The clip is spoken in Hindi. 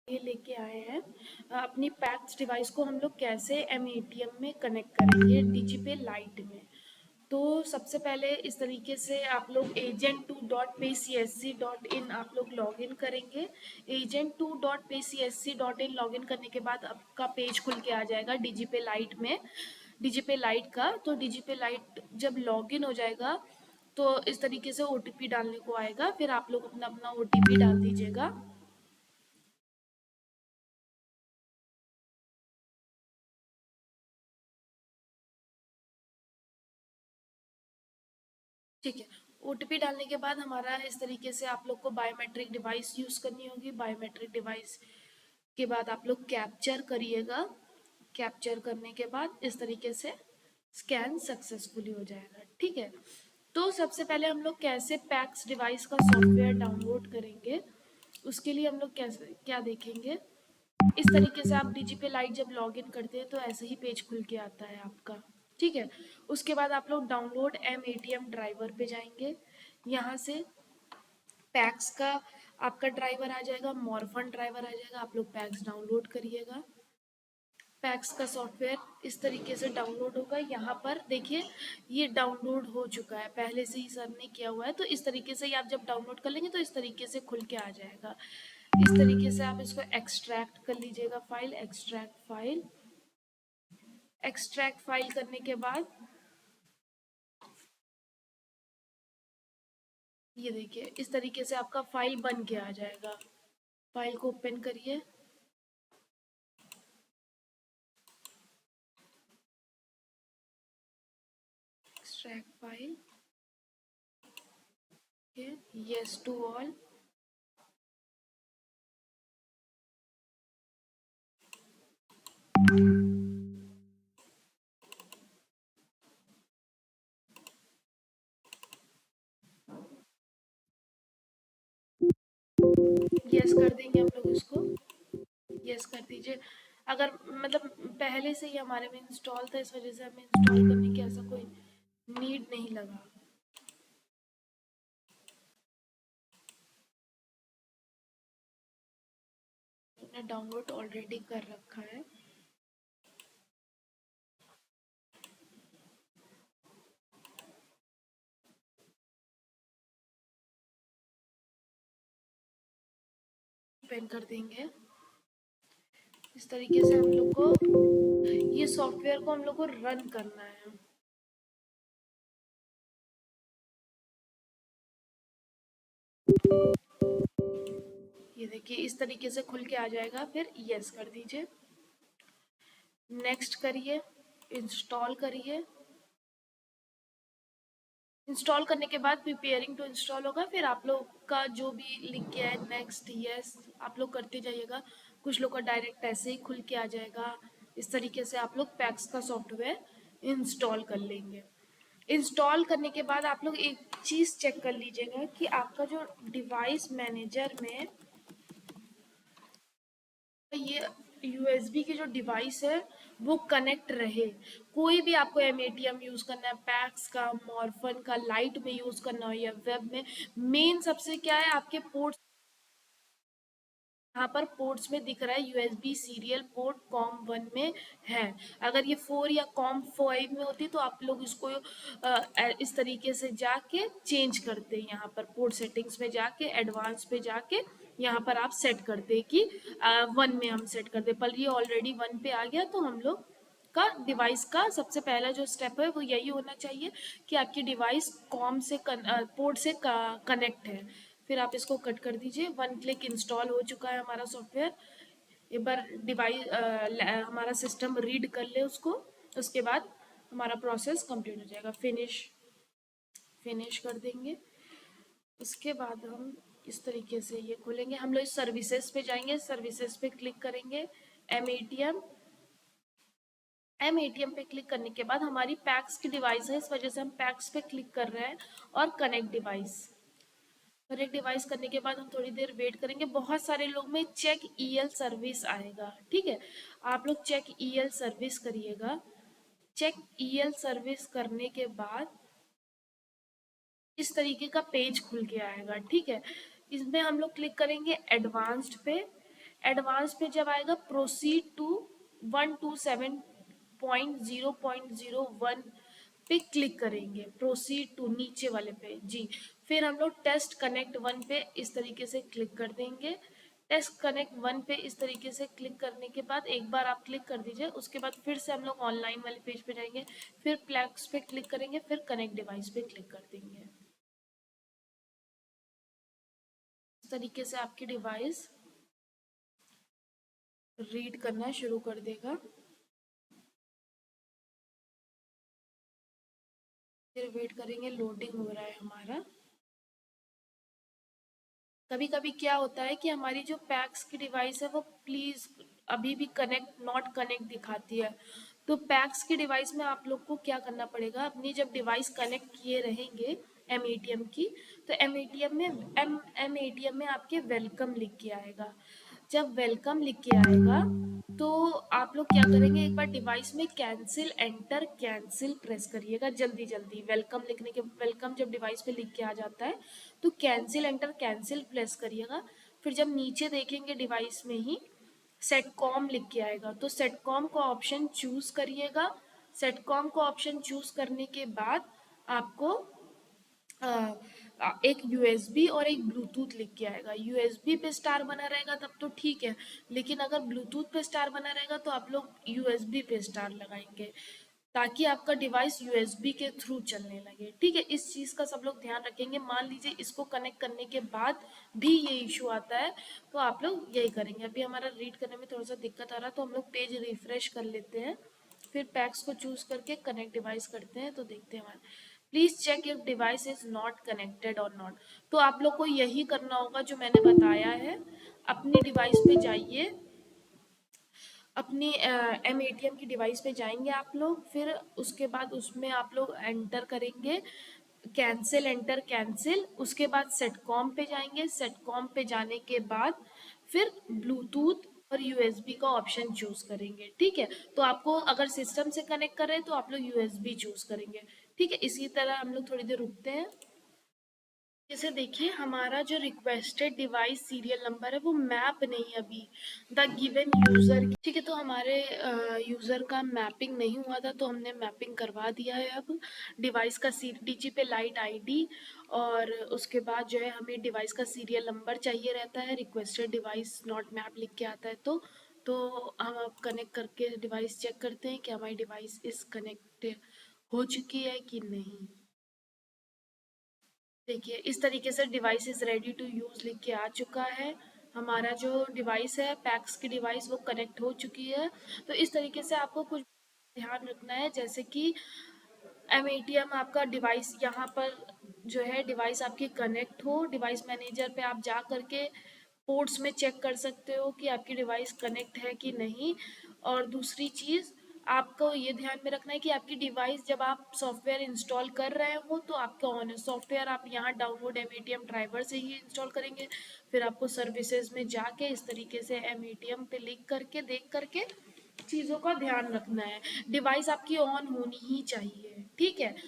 ये लेके आए हैं अपनी पैक्स डिवाइस को हम लोग कैसे एमएटीएम में कनेक्ट करेंगे डीजीपे लाइट में। तो सबसे पहले इस तरीके से आप लोग agent2.pcsc.in आप लोग लॉगिन करेंगे। agent2.pcsc.in लॉगिन करने के बाद आपका पेज खुल के आ जाएगा डीजीपे लाइट में, डीजीपे लाइट का। तो डीजीपे लाइट जब लॉगिन हो जाएगा तो इस तरीके से ओटीपी डालने को आएगा, फिर आप लोग अपना अपना ओटीपी डाल दीजिएगा। ठीक है, ओटीपी डालने के बाद हमारा इस तरीके से आप लोग को बायोमेट्रिक डिवाइस यूज़ करनी होगी। बायोमेट्रिक डिवाइस के बाद आप लोग कैप्चर करिएगा। कैप्चर करने के बाद इस तरीके से स्कैन सक्सेसफुली हो जाएगा। ठीक है, तो सबसे पहले हम लोग कैसे पैक्स डिवाइस का सॉफ्टवेयर डाउनलोड करेंगे उसके लिए हम लोग कैसे क्या देखेंगे। इस तरीके से आप डीजीपे लाइट जब लॉगिन करते हैं तो ऐसे ही पेज खुल के आता है आपका। ठीक है, उसके बाद आप लोग डाउनलोड एमएटीएम ड्राइवर पे जाएंगे। यहाँ से पैक्स का आपका ड्राइवर आ जाएगा, मॉर्फन ड्राइवर आ जाएगा, आप लोग पैक्स डाउनलोड करिएगा। पैक्स का सॉफ्टवेयर इस तरीके से डाउनलोड होगा। यहाँ पर देखिए ये डाउनलोड हो चुका है, पहले से ही सर ने किया हुआ है। तो इस तरीके से ही आप जब डाउनलोड कर लेंगे तो इस तरीके से खुल के आ जाएगा। इस तरीके से आप इसको एक्सट्रैक्ट कर लीजिएगा फाइल। एक्सट्रैक्ट फाइल करने के बाद ये देखिए इस तरीके से आपका फाइल बन के आ जाएगा। फाइल को ओपन करिए। Extract file, yes to all. Yes कर देंगे हम लोग इसको। यस कर दीजिए। अगर मतलब पहले से ही हमारे में इंस्टॉल था, इस वजह से हमें इंस्टॉल करने की ऐसा कोई नीड नहीं लगा। मैंने डाउनलोड ऑलरेडी कर रखा है। ओपन कर देंगे। इस तरीके से हम लोग को ये सॉफ्टवेयर को हम लोग को रन करना है। ये देखिए इस तरीके से खुल के आ जाएगा, फिर यस कर दीजिए। नेक्स्ट करिए, इंस्टॉल करिए। इंस्टॉल करने के बाद प्रिपेयरिंग टू इंस्टॉल होगा, फिर आप लोग का जो भी लिख के है नेक्स्ट यस आप लोग करते जाइएगा। कुछ लोग का डायरेक्ट ऐसे ही खुल के आ जाएगा। इस तरीके से आप लोग पैक्स का सॉफ्टवेयर इंस्टॉल कर लेंगे। इंस्टॉल करने के बाद आप लोग एक चीज़ चेक कर लीजिएगा कि आपका जो डिवाइस मैनेजर में ये यूएसबी की जो डिवाइस है वो कनेक्ट रहे। कोई भी आपको एमएटीएम यूज़ करना है, पैक्स का, मॉर्फन का, लाइट में यूज़ करना हो या वेब में, मेन सबसे क्या है आपके पोर्ट। यहाँ पर पोर्ट्स में दिख रहा है यूएसबी सीरियल पोर्ट कॉम 1 में है। अगर ये 4 या कॉम 5 में होती तो आप लोग इसको इस तरीके से जाके चेंज करते। यहाँ पर पोर्ट सेटिंग्स में जाके एडवांस पे जाके यहाँ पर आप सेट करते कि 1 में हम सेट करते, पर ये ऑलरेडी 1 पे आ गया। तो हम लोग का डिवाइस का सबसे पहला जो स्टेप है वो यही होना चाहिए कि आपकी डिवाइस कॉम से पोर्ट से कनेक्ट है। फिर आप इसको कट कर दीजिए। 1 क्लिक इंस्टॉल हो चुका है हमारा सॉफ्टवेयर। एक बार डिवाइस हमारा सिस्टम रीड कर ले उसको, उसके बाद हमारा प्रोसेस कंप्लीट हो जाएगा। फिनिश कर देंगे। उसके बाद हम इस तरीके से ये खोलेंगे। हम लोग इस सर्विसेज पे जाएंगे, सर्विसेज पे क्लिक करेंगे। एम एटीएम पे क्लिक करने के बाद हमारी पैक्स की डिवाइस है, इस वजह से हम पैक्स पे क्लिक कर रहे हैं। और कनेक्ट डिवाइस करने के बाद हम थोड़ी देर वेट करेंगे। बहुत सारे लोग में चेक ईएल सर्विस आएगा। ठीक है, आप लोग चेक ईएल सर्विस करिएगा। चेक ईएल सर्विस करने के बाद इस तरीके का पेज खुल के आएगा। ठीक है, इसमें हम लोग क्लिक करेंगे एडवांस्ड पे। एडवांस पे जब आएगा प्रोसीड टू 127.0.01 पे क्लिक करेंगे, प्रोसीड टू नीचे वाले पे जी। फिर हम लोग टेस्ट कनेक्ट 1 पे इस तरीके से क्लिक कर देंगे। टेस्ट कनेक्ट 1 पे इस तरीके से क्लिक करने के बाद एक बार आप क्लिक कर दीजिए, उसके बाद फिर से हम लोग ऑनलाइन वाले पेज पे जाएंगे, फिर प्लैक्स पे क्लिक करेंगे, फिर कनेक्ट डिवाइस पे क्लिक कर देंगे। इस तरीके से आपकी डिवाइस रीड करना शुरू कर देगा। फिर वेट करेंगे, लोडिंग हो रहा है हमारा। कभी कभी क्या होता है कि हमारी जो पैक्स की डिवाइस है वो प्लीज अभी भी कनेक्ट नॉट कनेक्ट दिखाती है। तो पैक्स की डिवाइस में आप लोग को क्या करना पड़ेगा, अपनी जब डिवाइस कनेक्ट किए रहेंगे एम की, तो एम में आपके वेलकम लिख के आएगा। जब वेलकम लिख के आएगा तो आप लोग क्या करेंगे, एक बार डिवाइस में कैंसिल एंटर कैंसिल प्रेस करिएगा जल्दी जल्दी। वेलकम लिखने के, वेलकम जब डिवाइस पे लिख के आ जाता है तो कैंसिल एंटर कैंसिल प्रेस करिएगा। फिर जब नीचे देखेंगे डिवाइस में ही सेटकॉम लिख के आएगा, तो सेटकॉम को ऑप्शन चूज करिएगा। सेटकॉम को ऑप्शन चूज करने के बाद आपको एक यूएसबी और एक ब्लूटूथ लिख के आएगा। यूएसबी पे स्टार बना रहेगा तब तो ठीक है, लेकिन अगर ब्लूटूथ पे स्टार बना रहेगा तो आप लोग यूएसबी पे स्टार लगाएंगे ताकि आपका डिवाइस यूएसबी के थ्रू चलने लगे। ठीक है, इस चीज़ का सब लोग ध्यान रखेंगे। मान लीजिए इसको कनेक्ट करने के बाद भी ये इशू आता है तो आप लोग यही करेंगे। अभी हमारा रीड करने में थोड़ा सा दिक्कत आ रहा है तो हम लोग पेज रिफ्रेश कर लेते हैं, फिर पैक्स को चूज करके कनेक्ट डिवाइस करते हैं तो देखते हैं हमारे। Please check if device is not connected और नॉट। तो आप लोग को यही करना होगा जो मैंने बताया है। अपनी डिवाइस पे जाइए, अपनी एम की डिवाइस पे जाएंगे आप लोग, फिर उसके बाद उसमें आप लोग एंटर करेंगे कैंसिल एंटर कैंसिल। उसके बाद सेटकॉम पे जाएंगे, सेटकॉम पे जाने के बाद फिर ब्लूटूथ और यूएसबी का ऑप्शन चूज करेंगे। ठीक है, तो आपको अगर सिस्टम से कनेक्ट कर रहे हैं तो आप लोग यूएसबी चूज करेंगे। ठीक है, इसी तरह हम लोग थोड़ी देर रुकते हैं। जैसे देखिए हमारा जो रिक्वेस्टेड डिवाइस सीरियल नंबर है वो मैप नहीं है अभी द गिवन यूजर। ठीक है, तो हमारे यूजर का मैपिंग नहीं हुआ था तो हमने मैपिंग करवा दिया है। अब डिवाइस का डीजी पे लाइट आईडी और उसके बाद जो है हमें डिवाइस का सीरियल नंबर चाहिए रहता है। रिक्वेस्टेड डिवाइस नॉट मैप लिख के आता है तो हम अब कनेक्ट करके डिवाइस चेक करते हैं कि हमारी डिवाइस इस कनेक्ट हो चुकी है कि नहीं। देखिए इस तरीके से device is ready to use लिख के आ चुका है। हमारा जो डिवाइस है पैक्स की डिवाइस वो कनेक्ट हो चुकी है। तो इस तरीके से आपको कुछ ध्यान रखना है, जैसे कि एम आपका डिवाइस यहाँ पर जो है डिवाइस आपकी कनेक्ट हो, डिवाइस मैनेजर पे आप जा करके पोर्ट्स में चेक कर सकते हो कि आपकी डिवाइस कनेक्ट है कि नहीं। और दूसरी चीज़ आपको ये ध्यान में रखना है कि आपकी डिवाइस जब आप सॉफ्टवेयर इंस्टॉल कर रहे हो तो आपका ऑन है सॉफ्टवेयर। आप यहाँ डाउनलोड एम ड्राइवर से ही इंस्टॉल करेंगे। फिर आपको सर्विसेज में जाके इस तरीके से एम पे लिख करके देख करके चीज़ों का ध्यान रखना है। डिवाइस आपकी ऑन होनी ही चाहिए। ठीक है।